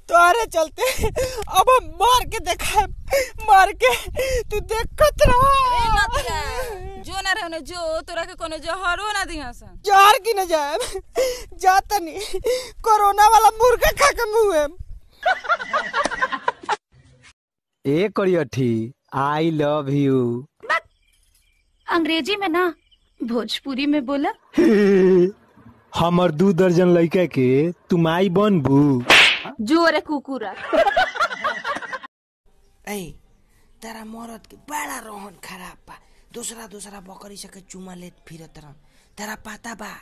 तुम्हारे चलते अब हम मार के देखा, मार के तू देखत रहा। जो ना रहने जो तोरा के कोनो जहरो ना दिया सन। जहर की न जाए जाता नहीं, कोरोना वाला मुर्गा खा के मुँह। ए करियठी, आई लव यू। अंग्रेजी में ना, भोजपुरी में बोला। हमर 2 दर्जन लड़का के तुम आई बनबू। जोरे कुकुरा। ऐ तेरा मरद के बड़ा रोहन खराब बा, दूसरा बकरी से के चुमा लेत फिरत रहन। तेरा पता बा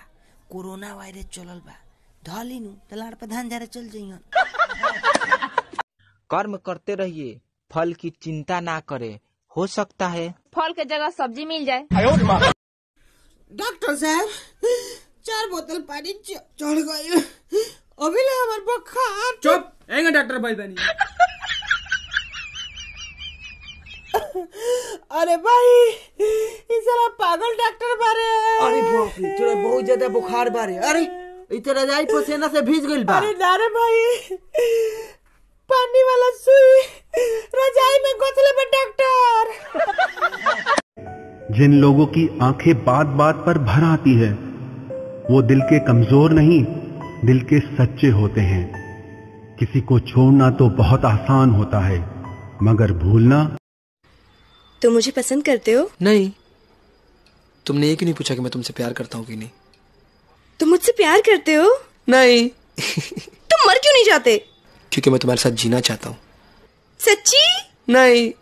कोरोना वायरस चलल बा, धली नु तलाड़ पे धान जारे चल जइहन। कर्म करते रहिए, फल की चिंता ना करे, हो सकता है फल के जगह सब्जी मिल जाए। डॉक्टर साहब 4 बोतल पानी चढ़ गई, अभी ले हमार बुखार। चुप, एंगे डॉक्टर भाई बनी। अरे भाई ये साला पागल डॉक्टर बारे। अरे बाप रे, तोरा बहुत ज्यादा बुखार बारे। अरे इतना रजाई पसीना से भीज गइल बा। अरे ना रे भाई, पानी वाला सुई रजाई में गोतले में डॉक्टर। जिन लोगों की आंखें बात बात पर भर आती है वो दिल के कमजोर नहीं, दिल के सच्चे होते हैं। किसी को छोड़ना तो बहुत आसान होता है, मगर भूलना। तुम मुझे पसंद करते हो? नहीं, तुमने ये क्यों नहीं पूछा कि मैं तुमसे प्यार करता हूँ कि नहीं? तुम मुझसे प्यार करते हो? नहीं। तुम मर क्यों नहीं जाते? क्योंकि मैं तुम्हारे साथ जीना चाहता हूँ। सच्ची? नहीं।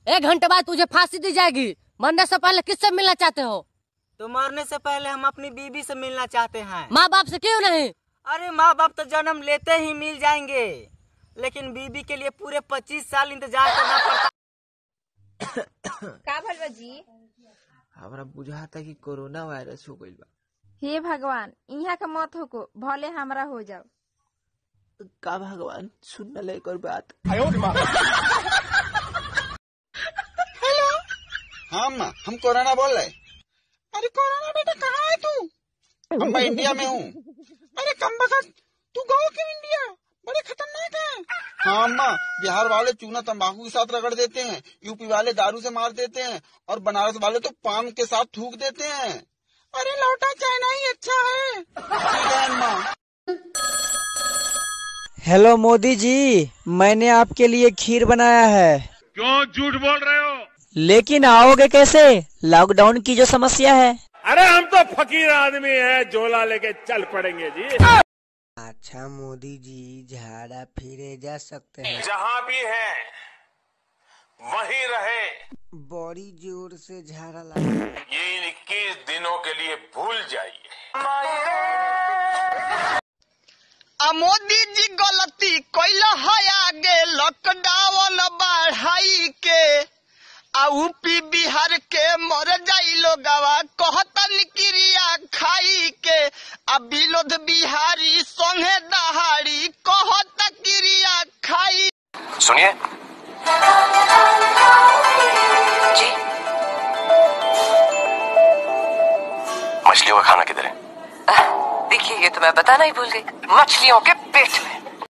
1 घंटे बाद तुझे फांसी दी जाएगी। मरने से पहले किससे मिलना चाहते हो? तो मरने से पहले हम अपनी बीवी से मिलना चाहते हैं। माँ बाप से क्यों नहीं? अरे माँ बाप तो जन्म लेते ही मिल जाएंगे, लेकिन बीवी के लिए पूरे 25 साल इंतजार करना पड़ता। का भलवा जी? हमरा बुझाता कि कोरोना वायरस हो गइल बा। हे भगवान, यहाँ का मत हो को, भले हमरा हो जाओ। का भगवान, सुन न ले कर बात। हेलो, हाँ माँ, हम कोरोना बोल रहे। अरे कोरोना बेटा कहाँ है तू? मैं इंडिया में हूँ। अरे कमबख्त, तू गाँव क्यों इंडिया? बड़े खतरनाक है। हाँ अम्मा, बिहार वाले चूना तंबाकू के साथ रगड़ देते हैं, यूपी वाले दारू से मार देते हैं, और बनारस वाले तो पान के साथ थूक देते हैं। अरे लौटा चाइना ही अच्छा है। ठीक है अम्मा। हेलो मोदी जी, मैंने आपके लिए खीर बनाया है। क्यों झूठ बोल रहे हो? लेकिन आओगे कैसे? लॉकडाउन की जो समस्या है। अरे हम तो फकीर आदमी हैं, झोला लेके चल पड़ेंगे जी। अच्छा मोदी जी, झाड़ा फिरे जा सकते हैं? जहाँ भी है वहीं रहे। बड़ी जोर से झाड़ा लगा। ये 21 दिनों के लिए भूल जाइए। मोदी जी गलती कैला है, आगे लॉकडाउन बढ़ाई के यूपी बिहार के मर जाई लोगवा, कहतन क्रिया खाई के विनोद बिहारी संगे दहाड़ी कहत क्रिया खाई। सुनिए जी। मछलियों का खाना किधर है? देखिए, ये तो मैं बताना ही भूल गई। मछलियों के पेट में।